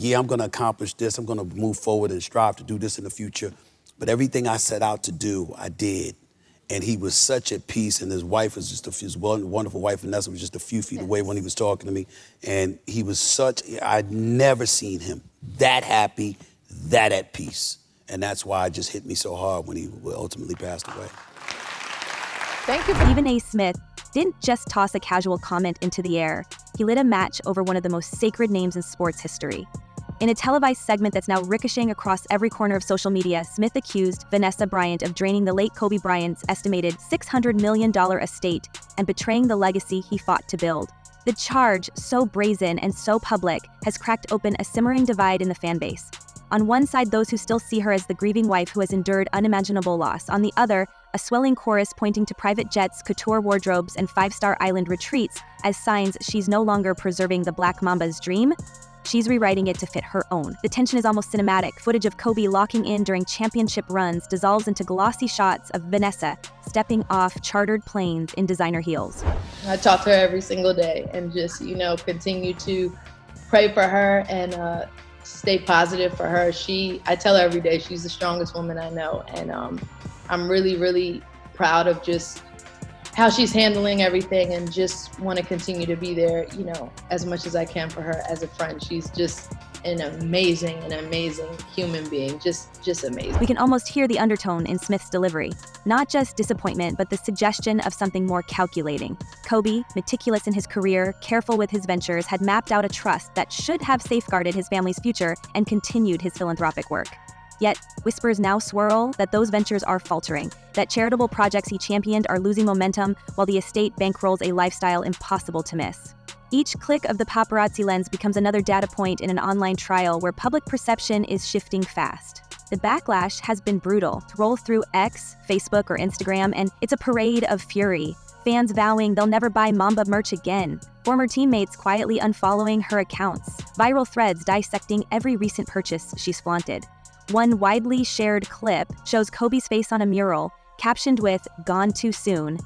yeah, I'm going to accomplish this. I'm going to move forward and strive to do this in the future. But everything I set out to do, I did. And he was such at peace, and his wife was just his wonderful wife, Vanessa, was just a few feet away when he was talking to me. And he was I'd never seen him that happy, that at peace. And that's why it just hit me so hard when he ultimately passed away. Thank you. Stephen A. Smith didn't just toss a casual comment into the air. He lit a match over one of the most sacred names in sports history. In a televised segment that's now ricocheting across every corner of social media, Smith accused Vanessa Bryant of draining the late Kobe Bryant's estimated $600 million estate and betraying the legacy he fought to build. The charge, so brazen and so public, has cracked open a simmering divide in the fan base. On one side, those who still see her as the grieving wife who has endured unimaginable loss. On the other, a swelling chorus pointing to private jets, couture wardrobes, and five-star island retreats as signs she's no longer preserving the Black Mamba's dream. She's rewriting it to fit her own. The tension is almost cinematic. Footage of Kobe locking in during championship runs dissolves into glossy shots of Vanessa stepping off chartered planes in designer heels. I talk to her every single day and just, continue to pray for her and stay positive for her. I tell her every day she's the strongest woman I know. And I'm really, really proud of just how she's handling everything and just want to continue to be there, as much as I can for her as a friend. She's just an amazing human being, just amazing. We can almost hear the undertone in Smith's delivery. Not just disappointment, but the suggestion of something more calculating. Kobe, meticulous in his career, careful with his ventures, had mapped out a trust that should have safeguarded his family's future and continued his philanthropic work. Yet, whispers now swirl that those ventures are faltering, that charitable projects he championed are losing momentum while the estate bankrolls a lifestyle impossible to miss. Each click of the paparazzi lens becomes another data point in an online trial where public perception is shifting fast. The backlash has been brutal. Roll through X, Facebook, or Instagram, and it's a parade of fury. Fans vowing they'll never buy Mamba merch again. Former teammates quietly unfollowing her accounts. Viral threads dissecting every recent purchase she's flaunted. One widely shared clip shows Kobe's face on a mural, captioned with "Gone too soon."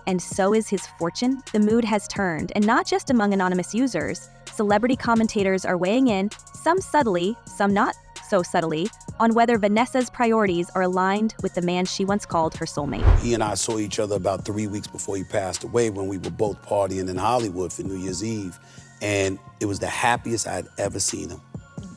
And so is his fortune? The mood has turned, and not just among anonymous users. Celebrity commentators are weighing in, some subtly, some not so subtly, on whether Vanessa's priorities are aligned with the man she once called her soulmate. He and I saw each other about 3 weeks before he passed away when we were both partying in Hollywood for New Year's Eve. And it was the happiest I'd ever seen him.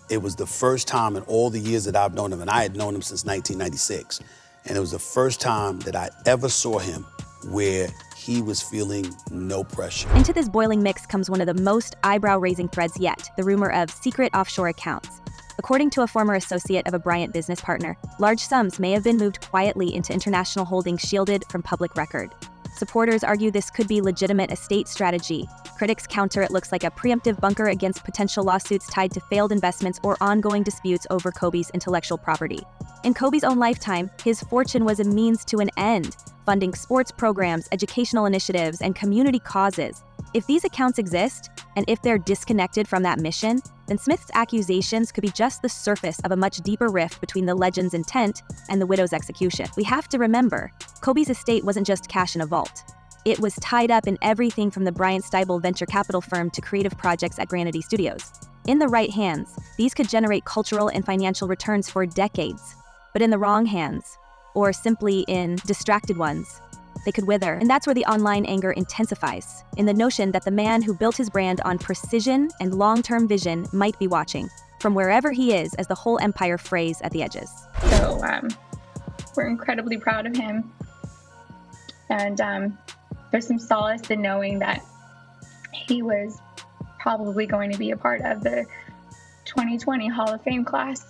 It was the first time in all the years that I've known him, and I had known him since 1996, and it was the first time that I ever saw him where he was feeling no pressure. Into this boiling mix comes one of the most eyebrow-raising threads yet, the rumor of secret offshore accounts. According to a former associate of a Bryant business partner, large sums may have been moved quietly into international holdings shielded from public record. Supporters argue this could be legitimate estate strategy. Critics counter it looks like a preemptive bunker against potential lawsuits tied to failed investments or ongoing disputes over Kobe's intellectual property. In Kobe's own lifetime, his fortune was a means to an end, funding sports programs, educational initiatives, and community causes. If these accounts exist, and if they're disconnected from that mission, then Smith's accusations could be just the surface of a much deeper rift between the legend's intent and the widow's execution. We have to remember, Kobe's estate wasn't just cash in a vault. It was tied up in everything from the Bryant Stibel venture capital firm to creative projects at Granity Studios. In the right hands, these could generate cultural and financial returns for decades. But in the wrong hands, or simply in distracted ones, they could wither. And that's where the online anger intensifies, in the notion that the man who built his brand on precision and long-term vision might be watching, from wherever he is as the whole empire frays at the edges. So we're incredibly proud of him. And there's some solace in knowing that he was probably going to be a part of the 2020 Hall of Fame class.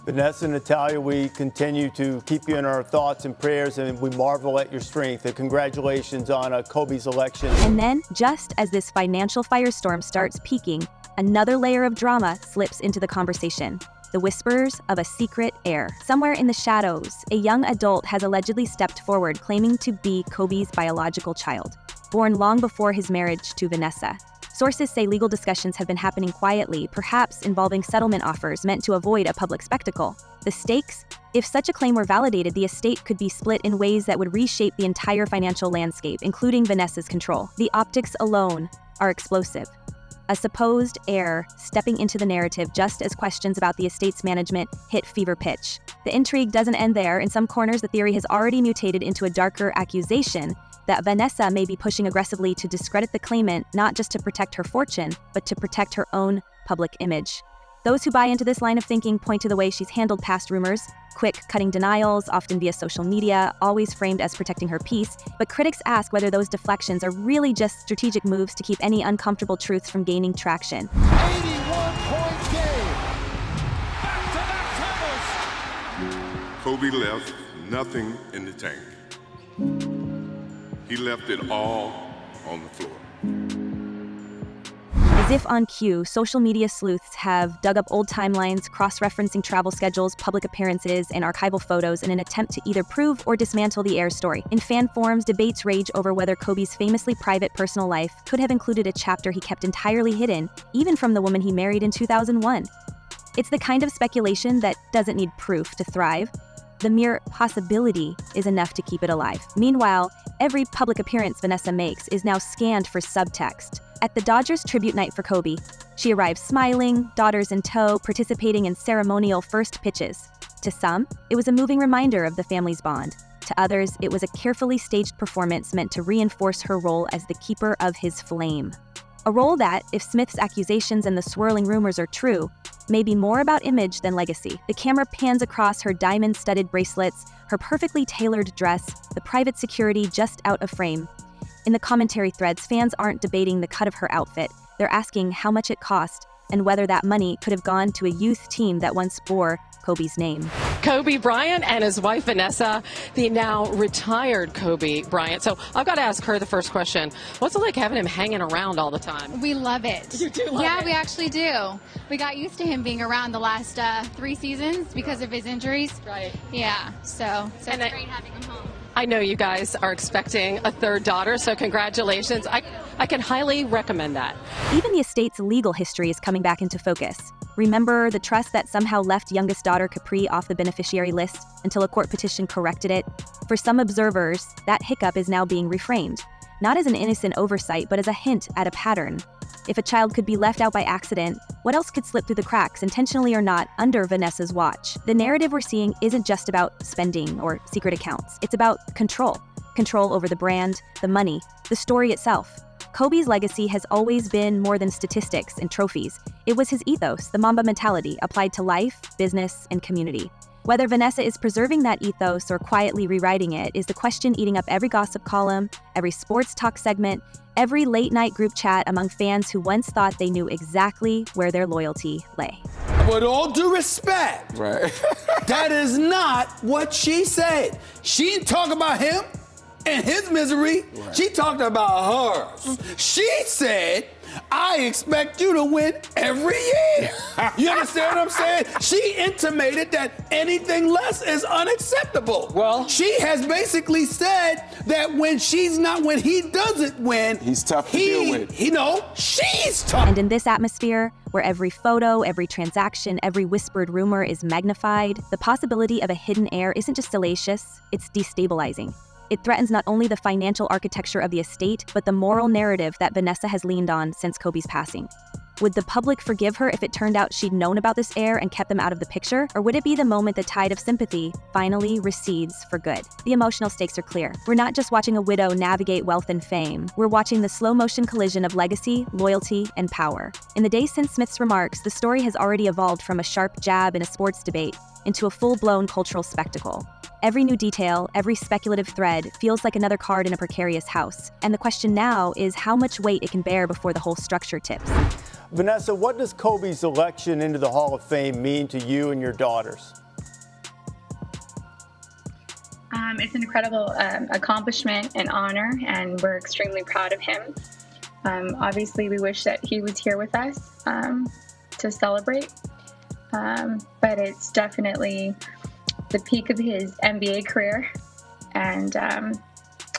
Vanessa and Natalia, we continue to keep you in our thoughts and prayers, and we marvel at your strength. And congratulations on Kobe's election. And then, just as this financial firestorm starts peaking, another layer of drama slips into the conversation. The whispers of a secret heir. Somewhere in the shadows, a young adult has allegedly stepped forward claiming to be Kobe's biological child, born long before his marriage to Vanessa. Sources say legal discussions have been happening quietly, perhaps involving settlement offers meant to avoid a public spectacle. The stakes? If such a claim were validated, the estate could be split in ways that would reshape the entire financial landscape, including Vanessa's control. The optics alone are explosive. A supposed heir stepping into the narrative just as questions about the estate's management hit fever pitch. The intrigue doesn't end there. In some corners, the theory has already mutated into a darker accusation that Vanessa may be pushing aggressively to discredit the claimant, not just to protect her fortune, but to protect her own public image. Those who buy into this line of thinking point to the way she's handled past rumors, quick, cutting denials, often via social media, always framed as protecting her peace. But critics ask whether those deflections are really just strategic moves to keep any uncomfortable truths from gaining traction. 81-point game. Back-to-back titles. Kobe left nothing in the tank. He left it all on the floor. As if on cue, social media sleuths have dug up old timelines, cross-referencing travel schedules, public appearances, and archival photos in an attempt to either prove or dismantle the heir story. In fan forums, debates rage over whether Kobe's famously private personal life could have included a chapter he kept entirely hidden, even from the woman he married in 2001. It's the kind of speculation that doesn't need proof to thrive. The mere possibility is enough to keep it alive. Meanwhile, every public appearance Vanessa makes is now scanned for subtext. At the Dodgers tribute night for Kobe, she arrives smiling, daughters in tow, participating in ceremonial first pitches. To some, it was a moving reminder of the family's bond. To others, it was a carefully staged performance meant to reinforce her role as the keeper of his flame. A role that, if Smith's accusations and the swirling rumors are true, may be more about image than legacy. The camera pans across her diamond-studded bracelets, her perfectly tailored dress, the private security just out of frame. In the commentary threads, fans aren't debating the cut of her outfit. They're asking how much it cost and whether that money could have gone to a youth team that once bore Kobe's name. Kobe Bryant and his wife Vanessa, the now retired Kobe Bryant. So I've got to ask her the first question. What's it like having him hanging around all the time? We love it. You do love it? Yeah, we actually do. We got used to him being around the last 3 seasons because of his injuries. Right. Yeah, so it's great having him home. I know you guys are expecting a third daughter, so congratulations. I can highly recommend that. Even the estate's legal history is coming back into focus. Remember the trust that somehow left youngest daughter Capri off the beneficiary list until a court petition corrected it? For some observers, that hiccup is now being reframed, not as an innocent oversight, but as a hint at a pattern. If a child could be left out by accident, what else could slip through the cracks, intentionally or not, under Vanessa's watch? The narrative we're seeing isn't just about spending or secret accounts. It's about control. Control over the brand, the money, the story itself. Kobe's legacy has always been more than statistics and trophies. It was his ethos, the Mamba mentality, applied to life, business, and community. Whether Vanessa is preserving that ethos or quietly rewriting it is the question eating up every gossip column, every sports talk segment, every late-night group chat among fans who once thought they knew exactly where their loyalty lay. With all due respect, that is not what she said. She didn't talk about him and his misery. She talked about hers. She said, I expect you to win every year. You understand what I'm saying? She intimated that anything less is unacceptable. Well, she has basically said that when he doesn't win, he's tough to deal with. She's tough. And in this atmosphere, where every photo, every transaction, every whispered rumor is magnified, the possibility of a hidden heir isn't just salacious, it's destabilizing. It threatens not only the financial architecture of the estate, but the moral narrative that Vanessa has leaned on since Kobe's passing. Would the public forgive her if it turned out she'd known about this heir and kept them out of the picture? Or would it be the moment the tide of sympathy finally recedes for good? The emotional stakes are clear. We're not just watching a widow navigate wealth and fame. We're watching the slow-motion collision of legacy, loyalty, and power. In the days since Smith's remarks, the story has already evolved from a sharp jab in a sports debate into a full-blown cultural spectacle. Every new detail, every speculative thread feels like another card in a precarious house. And the question now is how much weight it can bear before the whole structure tips. Vanessa, what does Kobe's election into the Hall of Fame mean to you and your daughters? It's an incredible accomplishment and honor, and we're extremely proud of him. Obviously, we wish that he was here with us to celebrate, but it's definitely the peak of his NBA career, and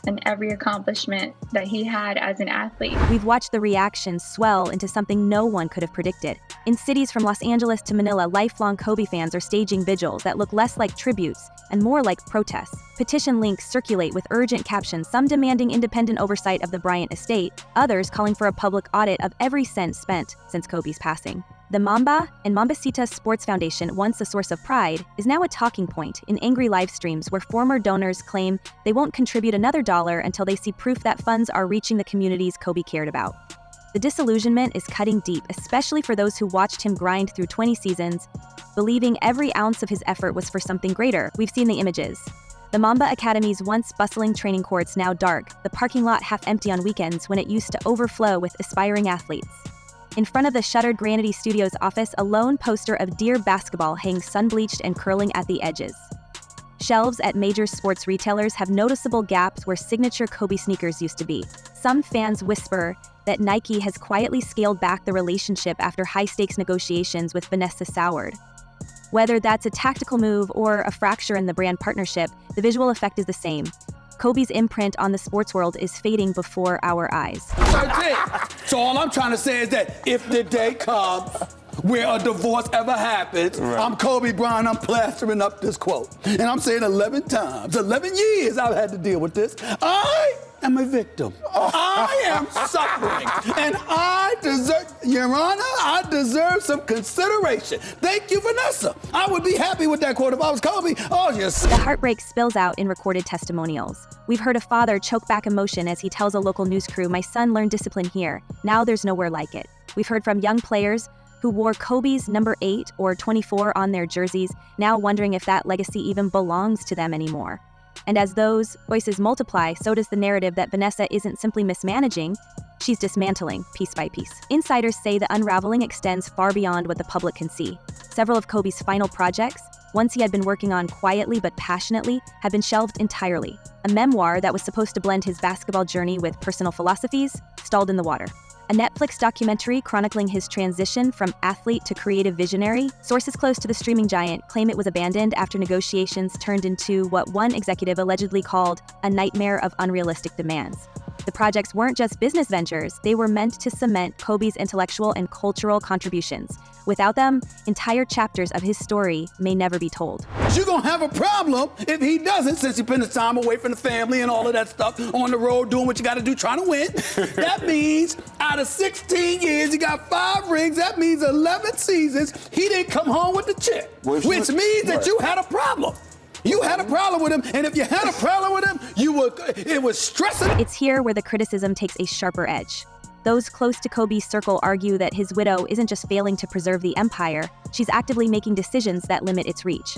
and every accomplishment that he had as an athlete. We've watched the reaction swell into something no one could have predicted. In cities from Los Angeles to Manila, lifelong Kobe fans are staging vigils that look less like tributes and more like protests. Petition links circulate with urgent captions, some demanding independent oversight of the Bryant estate, others calling for a public audit of every cent spent since Kobe's passing. The Mamba and Mambacita Sports Foundation, once a source of pride, is now a talking point in angry live streams where former donors claim they won't contribute another dollar until they see proof that funds are reaching the communities Kobe cared about. The disillusionment is cutting deep, especially for those who watched him grind through 20 seasons, believing every ounce of his effort was for something greater. We've seen the images. The Mamba Academy's once bustling training courts now dark, the parking lot half empty on weekends when it used to overflow with aspiring athletes. In front of the shuttered Granity Studios office, a lone poster of Deer basketball hangs sun-bleached and curling at the edges. Shelves at major sports retailers have noticeable gaps where signature Kobe sneakers used to be. Some fans whisper that Nike has quietly scaled back the relationship after high-stakes negotiations with Vanessa soured. Whether that's a tactical move or a fracture in the brand partnership, the visual effect is the same. Kobe's imprint on the sports world is fading before our eyes. That's it. So all I'm trying to say is that if the day comes where a divorce ever happens, I'm Kobe Bryant, I'm plastering up this quote. And I'm saying 11 times, 11 years I've had to deal with this. I am a victim. I am suffering. And I deserve, Your Honor, I deserve some consideration. Thank you, Vanessa. I would be happy with that quote if I was Kobe. Oh, yes. The heartbreak spills out in recorded testimonials. We've heard a father choke back emotion as he tells a local news crew, "My son learned discipline here. Now there's nowhere like it." We've heard from young players who wore Kobe's number 8 or 24 on their jerseys, now wondering if that legacy even belongs to them anymore. And as those voices multiply, so does the narrative that Vanessa isn't simply mismanaging, she's dismantling piece by piece. Insiders say the unraveling extends far beyond what the public can see. Several of Kobe's final projects, ones he had been working on quietly but passionately, have been shelved entirely. A memoir that was supposed to blend his basketball journey with personal philosophies stalled in the water. A Netflix documentary chronicling his transition from athlete to creative visionary, sources close to the streaming giant claim it was abandoned after negotiations turned into what one executive allegedly called a nightmare of unrealistic demands. The projects weren't just business ventures, they were meant to cement Kobe's intellectual and cultural contributions. Without them, entire chapters of his story may never be told. You're gonna have a problem if he doesn't, since he spent his time away from the family and all of that stuff, on the road doing what you gotta do, trying to win. That means out of 16 years, he got 5 rings. That means 11 seasons, he didn't come home with the check, which means that you had a problem. You had a problem with him, and if you had a problem with him, it was stressing. It's here where the criticism takes a sharper edge. Those close to Kobe's circle argue that his widow isn't just failing to preserve the empire, she's actively making decisions that limit its reach.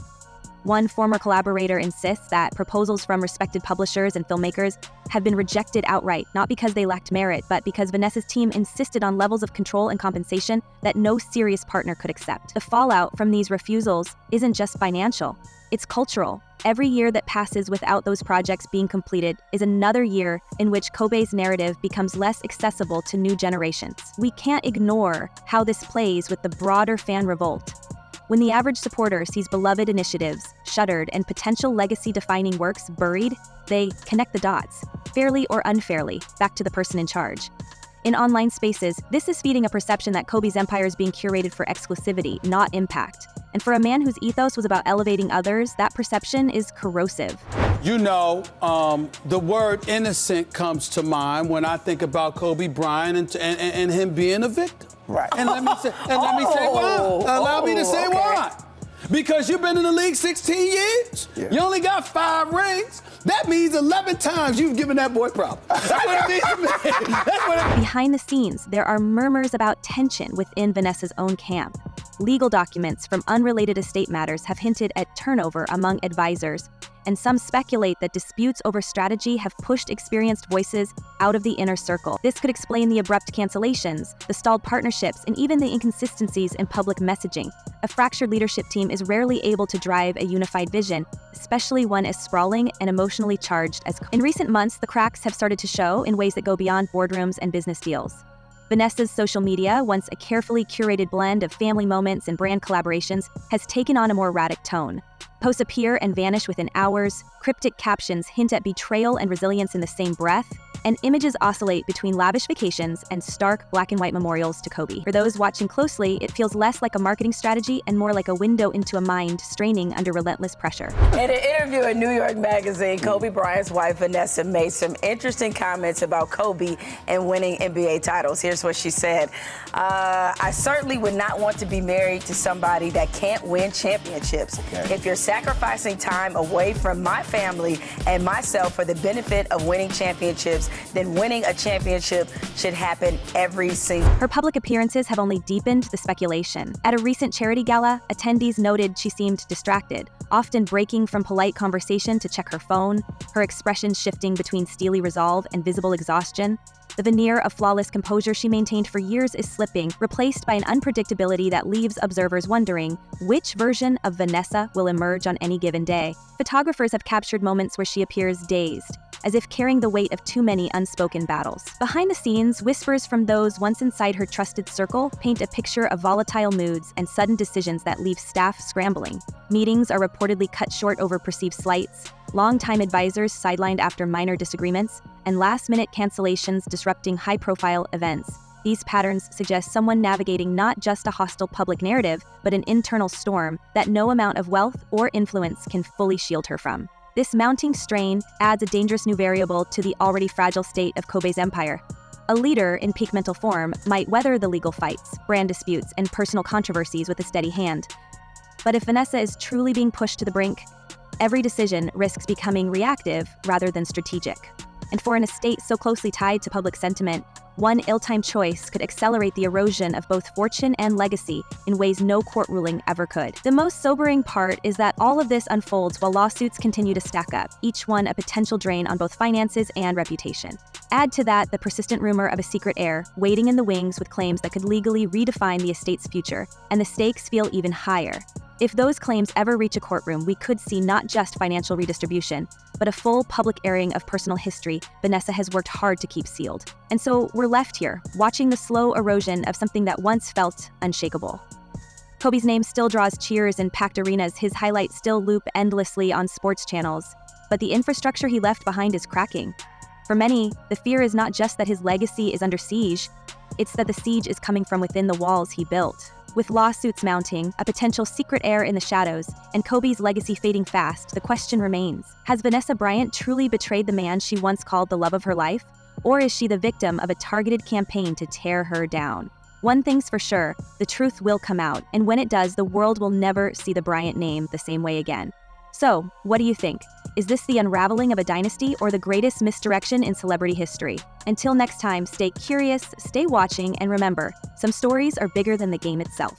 One former collaborator insists that proposals from respected publishers and filmmakers have been rejected outright, not because they lacked merit, but because Vanessa's team insisted on levels of control and compensation that no serious partner could accept. The fallout from these refusals isn't just financial, it's cultural. Every year that passes without those projects being completed is another year in which Kobe's narrative becomes less accessible to new generations. We can't ignore how this plays with the broader fan revolt. When the average supporter sees beloved initiatives shuttered and potential legacy-defining works buried, they connect the dots, fairly or unfairly, back to the person in charge. In online spaces, this is feeding a perception that Kobe's empire is being curated for exclusivity, not impact. And for a man whose ethos was about elevating others, that perception is corrosive. You know, the word innocent comes to mind when I think about Kobe Bryant and him being a victim. Right. And let me say why. Allow me to say why. Because you've been in the league 16 years. Yeah. You only got 5 rings. That means 11 times you've given that boy problems. That's what it means to me. That's what it Behind the scenes, there are murmurs about tension within Vanessa's own camp. Legal documents from unrelated estate matters have hinted at turnover among advisors, and some speculate that disputes over strategy have pushed experienced voices out of the inner circle. This could explain the abrupt cancellations, the stalled partnerships, and even the inconsistencies in public messaging. A fractured leadership team is rarely able to drive a unified vision, especially one as sprawling and emotionally charged as. In recent months, the cracks have started to show in ways that go beyond boardrooms and business deals. Vanessa's social media, once a carefully curated blend of family moments and brand collaborations, has taken on a more erratic tone. Posts appear and vanish within hours, cryptic captions hint at betrayal and resilience in the same breath, and images oscillate between lavish vacations and stark black and white memorials to Kobe. For those watching closely, it feels less like a marketing strategy and more like a window into a mind straining under relentless pressure. In an interview in New York Magazine, Kobe Bryant's wife, Vanessa, made some interesting comments about Kobe and winning NBA titles. Here's what she said. I certainly would not want to be married to somebody that can't win championships. Okay. If you're sacrificing time away from my family and myself for the benefit of winning championships, then winning a championship should happen every single. Her public appearances have only deepened the speculation. At a recent charity gala, attendees noted she seemed distracted, often breaking from polite conversation to check her phone, her expressions shifting between steely resolve and visible exhaustion. The veneer of flawless composure she maintained for years is slipping, replaced by an unpredictability that leaves observers wondering which version of Vanessa will emerge on any given day. Photographers have captured moments where she appears dazed, as if carrying the weight of too many unspoken battles. Behind the scenes, whispers from those once inside her trusted circle paint a picture of volatile moods and sudden decisions that leave staff scrambling. Meetings are reportedly cut short over perceived slights, longtime advisors sidelined after minor disagreements, and last-minute cancellations disrupting high-profile events. These patterns suggest someone navigating not just a hostile public narrative, but an internal storm that no amount of wealth or influence can fully shield her from. This mounting strain adds a dangerous new variable to the already fragile state of Kobe's empire. A leader in peak mental form might weather the legal fights, brand disputes, and personal controversies with a steady hand. But if Vanessa is truly being pushed to the brink, every decision risks becoming reactive rather than strategic. And for an estate so closely tied to public sentiment, one ill-timed choice could accelerate the erosion of both fortune and legacy in ways no court ruling ever could. The most sobering part is that all of this unfolds while lawsuits continue to stack up, each one a potential drain on both finances and reputation. Add to that the persistent rumor of a secret heir waiting in the wings with claims that could legally redefine the estate's future, and the stakes feel even higher. If those claims ever reach a courtroom, we could see not just financial redistribution, but a full public airing of personal history Vanessa has worked hard to keep sealed. And so we're left here, watching the slow erosion of something that once felt unshakable. Kobe's name still draws cheers in packed arenas, his highlights still loop endlessly on sports channels, but the infrastructure he left behind is cracking. For many, the fear is not just that his legacy is under siege, it's that the siege is coming from within the walls he built. With lawsuits mounting, a potential secret heir in the shadows, and Kobe's legacy fading fast, the question remains: has Vanessa Bryant truly betrayed the man she once called the love of her life? Or is she the victim of a targeted campaign to tear her down? One thing's for sure, the truth will come out, and when it does, the world will never see the Bryant name the same way again. So, what do you think? Is this the unraveling of a dynasty or the greatest misdirection in celebrity history? Until next time, stay curious, stay watching, and remember, some stories are bigger than the game itself.